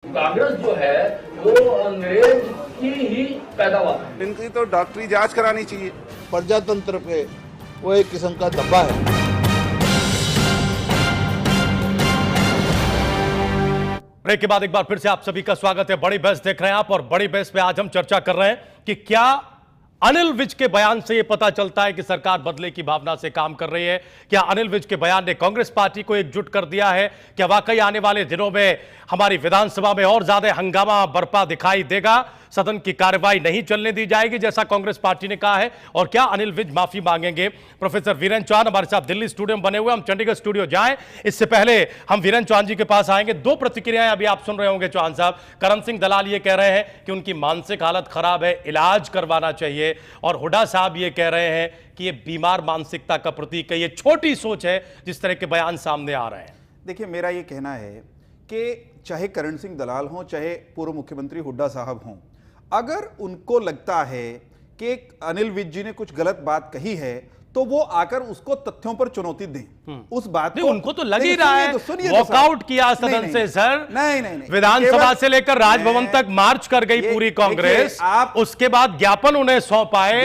कांग्रेस जो है वो अंग्रेज की ही पैदावार है। इनकी तो डॉक्टरी जांच करानी चाहिए। प्रजातंत्र पे वो एक किस्म का धब्बा है। ब्रेक के बाद एक बार फिर से आप सभी का स्वागत है। बड़ी बहस देख रहे हैं आप, और बड़ी बहस पे आज हम चर्चा कर रहे हैं कि क्या अनिल विज के बयान से यह पता चलता है कि सरकार बदले की भावना से काम कर रही है। क्या अनिल विज के बयान ने कांग्रेस पार्टी को एकजुट कर दिया है? क्या वाकई आने वाले दिनों में हमारी विधानसभा में और ज्यादा हंगामा बरपा दिखाई देगा? सदन की कार्रवाई नहीं चलने दी जाएगी जैसा कांग्रेस पार्टी ने कहा है? और क्या अनिल विज माफी मांगेंगे? प्रोफेसर वीरेंद्र चौहान हमारे साथ दिल्ली स्टूडियो में बने हुए, हम चंडीगढ़ स्टूडियो जाएं इससे पहले हम वीरेंद्र चौहान जी के पास आएंगे। दो प्रतिक्रियाएं अभी आप सुन रहे होंगे चौहान साहब। करण सिंह दलाल ये कह रहे हैं कि उनकी मानसिक हालत खराब है, इलाज करवाना चाहिए, और हुड्डा साहब ये कह रहे हैं कि ये बीमार मानसिकता का प्रतीक है, ये छोटी सोच है जिस तरह के बयान सामने आ रहे हैं। देखिए, मेरा ये कहना है कि चाहे करण सिंह दलाल हों, चाहे पूर्व मुख्यमंत्री हुड्डा साहब हों, अगर उनको लगता है कि अनिल विज जी ने कुछ गलत बात कही है तो वो आकर उसको तथ्यों पर चुनौती दें। उस बात को उनको तो लग ही रहा है, वॉकआउट किया सदन से सर। नहीं, विधानसभा से लेकर राजभवन तक मार्च कर गई पूरी कांग्रेस। उसके बाद ज्ञापन उन्हें सौंपाए,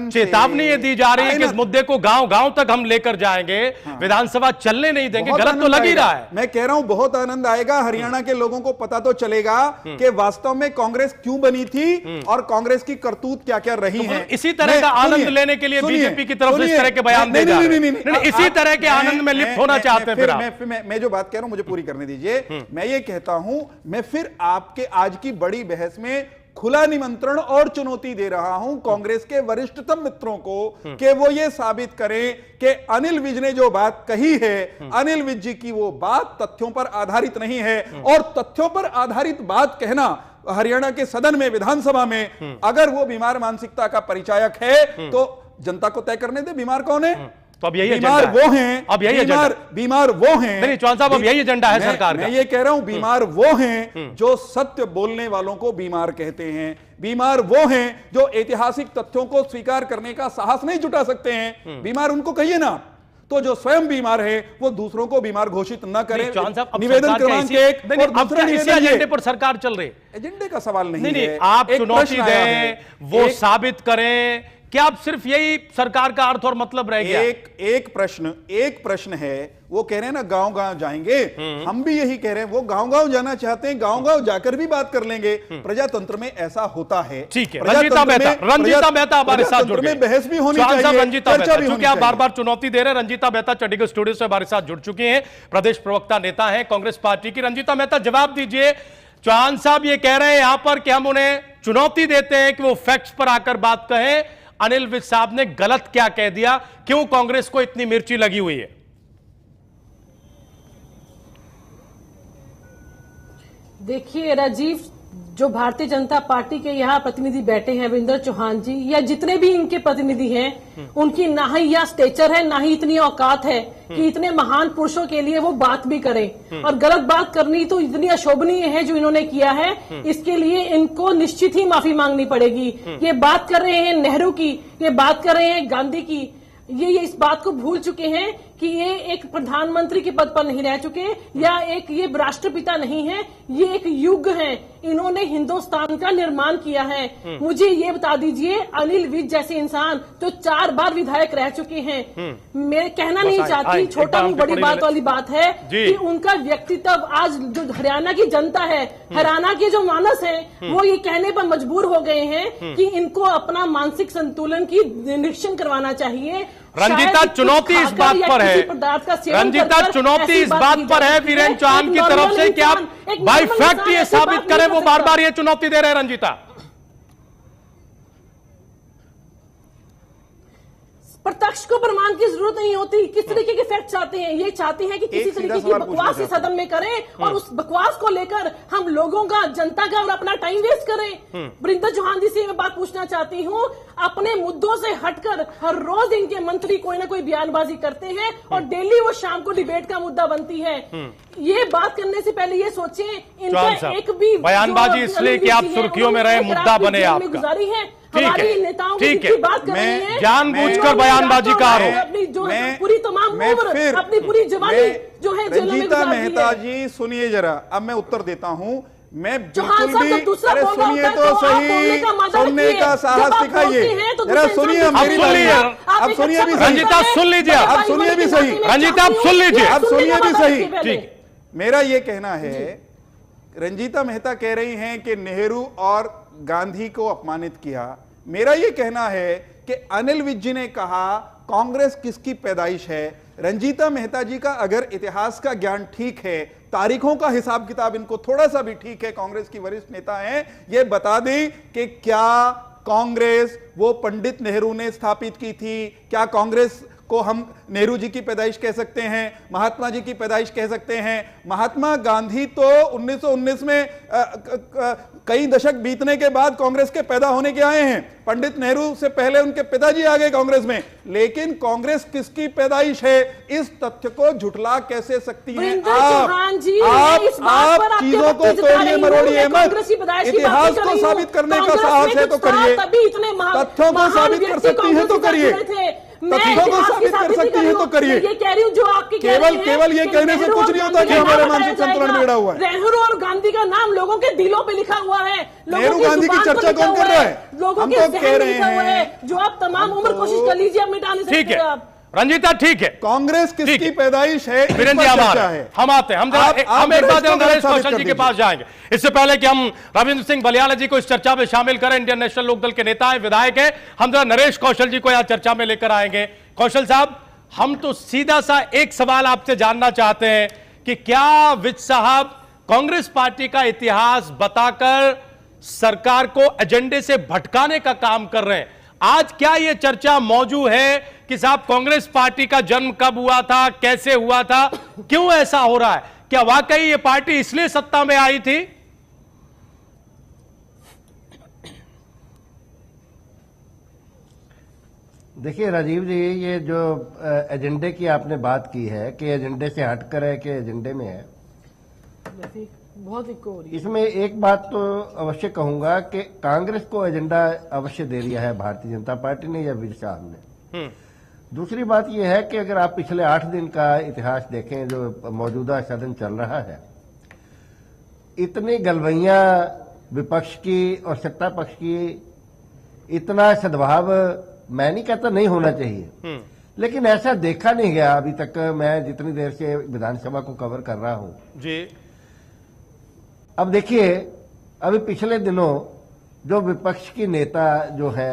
चेतावनी ये दी जा रही है कि इस मुद्दे को गांव-गांव तक हम लेकर जाएंगे, विधानसभा चलने नहीं देंगे। गलत तो लग ही रहा है। मैं कह रहा हूं बहुत आनंद आएगा। हरियाणा के लोगों को पता तो चलेगा कि वास्तव में कांग्रेस क्यों बनी थी और कांग्रेस की करतूत क्या क्या रही है। इसी तरह का आनंद लेने के लिए बीजेपी की तरफ इस तरह के बयान दे जा रहे हैं। इसी तरह के आनंद में लिप्त होना चाहते हैं। फिर मैं जो बात कह रहा हूं मुझे पूरी करने दीजिए। मैं ये कहता हूं, मैं फिर आपके आज की बड़ी बहस में खुला निमंत्रण और चुनौती दे रहा हूं कांग्रेस के वरिष्ठतम मित्रों को कि वो ये साबित करें कि अनिल विज ने जो बात कही है, अनिल विज जी की वो बात तथ्यों पर आधारित नहीं है। और तथ्यों पर आधारित बात कहना हरियाणा के सदन में, विधानसभा में, अगर वो बीमार मानसिकता का परिचायक है तो जनता को तय करने दे बीमार कौन है। तो अब यही बीमार वो हैं, अब यही बीमार वो हैं। नहीं चौहान साहब, अब यही एजेंडा है सरकार का। मैं ये कह रहा हूं, बीमार वो हैं जो सत्य बोलने वालों को बीमार कहते हैं। बीमार वो हैं जो ऐतिहासिक तथ्यों को स्वीकार करने का साहस नहीं जुटा सकते हैं। बीमार उनको कहिए ना। तो जो स्वयं बीमार है वो दूसरों को बीमार घोषित न करें। निवेदन क्रमांक 1 और दूसरा एजेंडे पर सरकार चल रही। एजेंडे का सवाल नहीं है। आप चुनौती दें, वो साबित करें। क्या आप सिर्फ यही सरकार का अर्थ और मतलब रह गया? एक प्रश्न है। वो कह रहे हैं ना गांव-गांव जाएंगे, हम भी यही कह रहे हैं। वो गांव-गांव जाना चाहते हैं, गांव-गांव जाकर भी बात कर लेंगे। प्रजातंत्र में ऐसा होता है। ठीक है, रंजीता मेहता हमारे साथ जुड़ गए। बहस भी होनी चाहिए, रंजीता मेहता, क्योंकि आप बार-बार चुनौती दे रहे हैं। रंजीता मेहता चंडीगढ़ स्टूडियो से हमारे साथ जुड़ चुकी हैं, प्रदेश प्रवक्ता नेता हैं कांग्रेस पार्टी की। रंजीता मेहता, जवाब दीजिए। चौहान साहब ये कह रहे हैं यहां पर कि हम उन्हें चुनौती देते हैं कि वो फैक्ट्स पर आकर बात कहें। अनिल विज साहब ने गलत क्या कह दिया? क्यों कांग्रेस को इतनी मिर्ची लगी हुई है? देखिए राजीव, जो भारतीय जनता पार्टी के यहाँ प्रतिनिधि बैठे हैं, वीरेंद्र चौहान जी या जितने भी इनके प्रतिनिधि हैं, उनकी ना ही यह स्टेचर है, ना ही इतनी औकात है कि इतने महान पुरुषों के लिए वो बात भी करें। और गलत बात करनी तो इतनी अशोभनीय है जो इन्होंने किया है, इसके लिए इनको निश्चित ही माफी मांगनी पड़ेगी। ये बात कर रहे हैं नेहरू की, ये बात कर रहे हैं गांधी की, ये इस बात को भूल चुके हैं कि ये एक प्रधानमंत्री के पद पर नहीं रह चुके या ये राष्ट्रपिता नहीं है, ये एक युग है। इन्होंने हिंदुस्तान का निर्माण किया है। मुझे ये बता दीजिए, अनिल विज जैसे इंसान जो 4 बार विधायक रह चुके हैं, मैं कहना नहीं चाहती, छोटा नहीं बड़ी बात वाली बात है कि उनका व्यक्तित्व आज जो हरियाणा की जनता है, हरियाणा के जो मानस है, वो ये कहने पर मजबूर हो गए हैं कि इनको अपना मानसिक संतुलन की निरीक्षण करवाना चाहिए। रंजीता, चुनौती इस बात पर है, रंजीता चुनौती इस बात पर है वीरेंद्र चौहान की तरफ से कि आप बाय फैक्ट ये साबित करें। वो बार बार ये चुनौती दे रहे हैं। रंजीता, प्रत्यक्ष को प्रमाण की जरूरत नहीं होती। किस तरीके के फैक्ट चाहते हैं? ये चाहते हैं कि किसी तरीके की बकवास इस सदन में करें और उस बकवास को लेकर हम लोगों का, जनता का और अपना टाइम वेस्ट करें। वीरेंद्र चौहान जी से मैं बात पूछना चाहती हूँ, अपने मुद्दों से हटकर हर रोज इनके मंत्री कोई ना कोई बयानबाजी करते हैं और डेली वो शाम को डिबेट का मुद्दा बनती है। ये बात करने से पहले ये सोचें, इनका एक भी बयानबाजी इसलिए कि आप सुर्खियों में रहे, मुद्दा बने आपका। गुजारी है हमारी नेताओं ठीक की बात कर रही है, जानबूझकर बयानबाजी का आरोप। अपनी जो पूरी तमाम उम्र, अपनी पूरी जवानी जो है रंजीता मेहता जी सुनिए जरा, अब मैं उत्तर देता हूं। मैं चौहान बिल्कुल साहब भी, जब दूसरा अरे बोल रहा सुनिए होता तो है तो आप सही, बोलने का मदद सुनने कीजिए। का जब साहस आप दिखाइए। बोलते हैं तो जरा दूसरे सुनिए, इंसान मेरी को बात सुन लीजिए। आप अब एक सुनिए अच्छा भी सही। रंजीता, सुन लीजिए। अब सुनिए भी सही। रंजीता, आप सुन लीजिए। अब सुनिए भी सही। ठीक। मेरा ये कहना है, रंजीता मेहता कह रही हैं कि नेहरू और गांधी को अपमानित किया। मेरा ये कहना है कि अनिल विज जी ने कहा कांग्रेस किसकी पैदाइश है। रंजीता मेहता जी का अगर इतिहास का ज्ञान ठीक है, तारीखों का हिसाब किताब इनको थोड़ा सा भी ठीक है, कांग्रेस की वरिष्ठ नेता हैं, ये बता दें कि क्या कांग्रेस वो पंडित नेहरू ने स्थापित की थी? क्या कांग्रेस को हम नेहरू जी की पैदाइश कह सकते हैं, महात्मा जी की पैदाइश कह सकते हैं? महात्मा गांधी तो 1919 में कई दशक बीतने के बाद कांग्रेस के पैदा होने के आए हैं। पंडित नेहरू से पहले उनके पिताजी आ गए कांग्रेस में। लेकिन कांग्रेस किसकी पैदाइश है, इस तथ्य को झुठला कैसे सकती हैं आप चीजों को तोड़िए मरोड़िए मत। इतिहास को साबित करने का साहस है तो करिए, तथ्यों को साबित कर सकती है तो करिए, तथ्यों को साबित कर सकती है तो करिए। ये कह रही हूँ जो आपके केवल ये कहने से कुछ नहीं होता कि हमारे मानसिक संतुलन बिगड़ा हुआ है। नेहरू और गांधी का नाम लोगों के दिलों पे लिखा हुआ है। नेहरू गांधी की चर्चा कौन कर रहा है? लोगों के कह रहे हैं जो आप तमाम उम्र कोशिश कर लीजिए, आप मिटा नहीं ठीक सकते है आप। रंजीता, ठीक है। कांग्रेस किसकी पैदाइश है, वीरेंद्र जी हम आते हैं, हम एक बात नरेश कौशल जी के पास जाएंगे। इससे पहले कि हम रविंद्र सिंह बलियाला जी को इस चर्चा में शामिल करें, इंडियन नेशनल लोकदल के नेता है, विधायक है, हम जरा नरेश कौशल जी को यहां चर्चा में लेकर आएंगे। कौशल साहब, हम तो सीधा सा एक सवाल आपसे जानना चाहते हैं कि क्या विज साहब कांग्रेस पार्टी का इतिहास बताकर सरकार को एजेंडे से भटकाने का काम कर रहे हैं? आज क्या यह चर्चा मौजूद है कि साहब कांग्रेस पार्टी का जन्म कब हुआ था, कैसे हुआ था, क्यों ऐसा हो रहा है? क्या वाकई ये पार्टी इसलिए सत्ता में आई थी? देखिए राजीव जी, ये जो एजेंडे की आपने बात की है कि एजेंडे से हटकर है कि एजेंडे में है, बहुत इको हो रही है। इसमें एक बात तो अवश्य कहूंगा कि कांग्रेस को एजेंडा अवश्य दे दिया है भारतीय जनता पार्टी ने या विज साहब ने। दूसरी बात यह है कि अगर आप पिछले 8 दिन का इतिहास देखें जो मौजूदा सदन चल रहा है, इतनी गलवैयां विपक्ष की और सत्ता पक्ष की, इतना सद्भाव मैं नहीं कहता नहीं होना चाहिए, लेकिन ऐसा देखा नहीं गया अभी तक। मैं जितनी देर से विधानसभा को कवर कर रहा हूं जी। अब देखिए, अभी पिछले दिनों जो विपक्ष की नेता जो है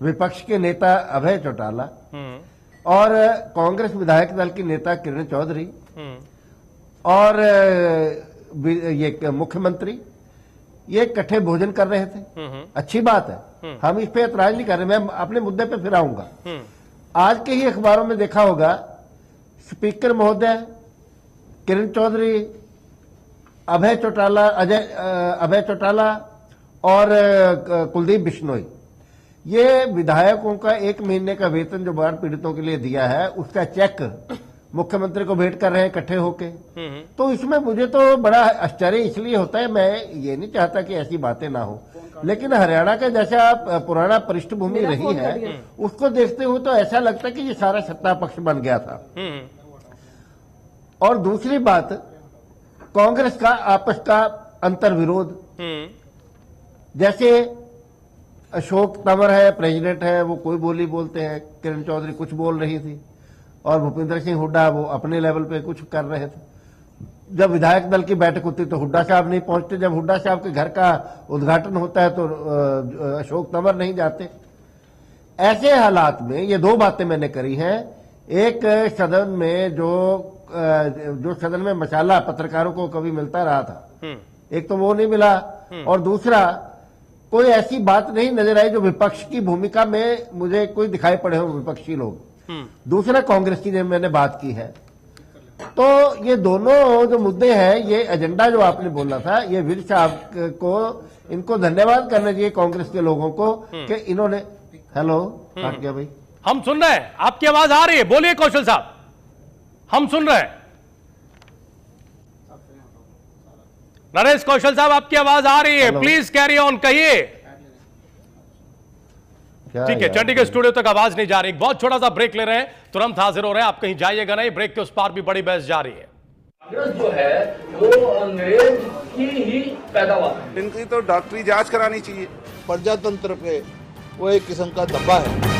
विपक्ष के नेता अभय चौटाला और कांग्रेस विधायक दल की नेता किरण चौधरी और ये मुख्यमंत्री ये इकट्ठे भोजन कर रहे थे। अच्छी बात है, हम इस पे ऐतराज नहीं कर रहे। मैं अपने मुद्दे पे फिर आऊंगा। आज के ही अखबारों में देखा होगा, स्पीकर महोदय, किरण चौधरी, अभय चौटाला और कुलदीप बिश्नोई, ये विधायकों का 1 महीने का वेतन जो बाढ़ पीड़ितों के लिए दिया है उसका चेक मुख्यमंत्री को भेंट कर रहे हैं इकट्ठे होके। तो इसमें मुझे तो बड़ा आश्चर्य इसलिए होता है, मैं ये नहीं चाहता कि ऐसी बातें ना हो, लेकिन हरियाणा का जैसा पुराना पृष्ठभूमि रही है उसको देखते हुए तो ऐसा लगता है कि ये सारा सत्ता पक्ष बन गया था। और दूसरी बात, कांग्रेस का आपस का अंतर्विरोध, जैसे अशोक तंवर है, प्रेसिडेंट है, वो कोई बोली बोलते हैं, किरण चौधरी कुछ बोल रही थी और भूपेंद्र सिंह हुड्डा वो अपने लेवल पे कुछ कर रहे थे। जब विधायक दल की बैठक होती तो हुड्डा साहब नहीं पहुंचते, जब हुड्डा साहब के घर का उद्घाटन होता है तो अशोक तंवर नहीं जाते। ऐसे हालात में ये 2 बातें मैंने करी हैं। एक, सदन में जो सदन में मसाला पत्रकारों को कभी मिलता रहा था, एक तो वो नहीं मिला, और दूसरा कोई ऐसी बात नहीं नजर आई जो विपक्ष की भूमिका में मुझे कोई दिखाई पड़े हो विपक्षी लोग। दूसरा, कांग्रेस की जब मैंने बात की है तो ये दोनों जो मुद्दे हैं, ये एजेंडा जो आपने बोला था, ये वीर साहब को इनको धन्यवाद करना चाहिए कांग्रेस के लोगों को कि इन्होंने। हेलो, काट गया भाई। हम सुन रहे हैं, आपकी आवाज आ रही है, बोलिए कौशल साहब, हम सुन रहे हैं। नरेश कौशल साहब, आपकी आवाज आ रही है, प्लीज कैरी ऑन, कहिए। ठीक है, चंडीगढ़ स्टूडियो तक आवाज नहीं जा रही। बहुत छोटा सा ब्रेक ले रहे हैं, तुरंत हाजिर हो रहे हैं, आप कहीं जाइएगा नहीं, ब्रेक के उस पार भी बड़ी बहस जारी है। कांग्रेस जो है वो अंग्रेज की ही पैदावार है। इनकी तो डॉक्टरी जांच करानी चाहिए। प्रजातंत्र पे वो एक किस्म का धब्बा है।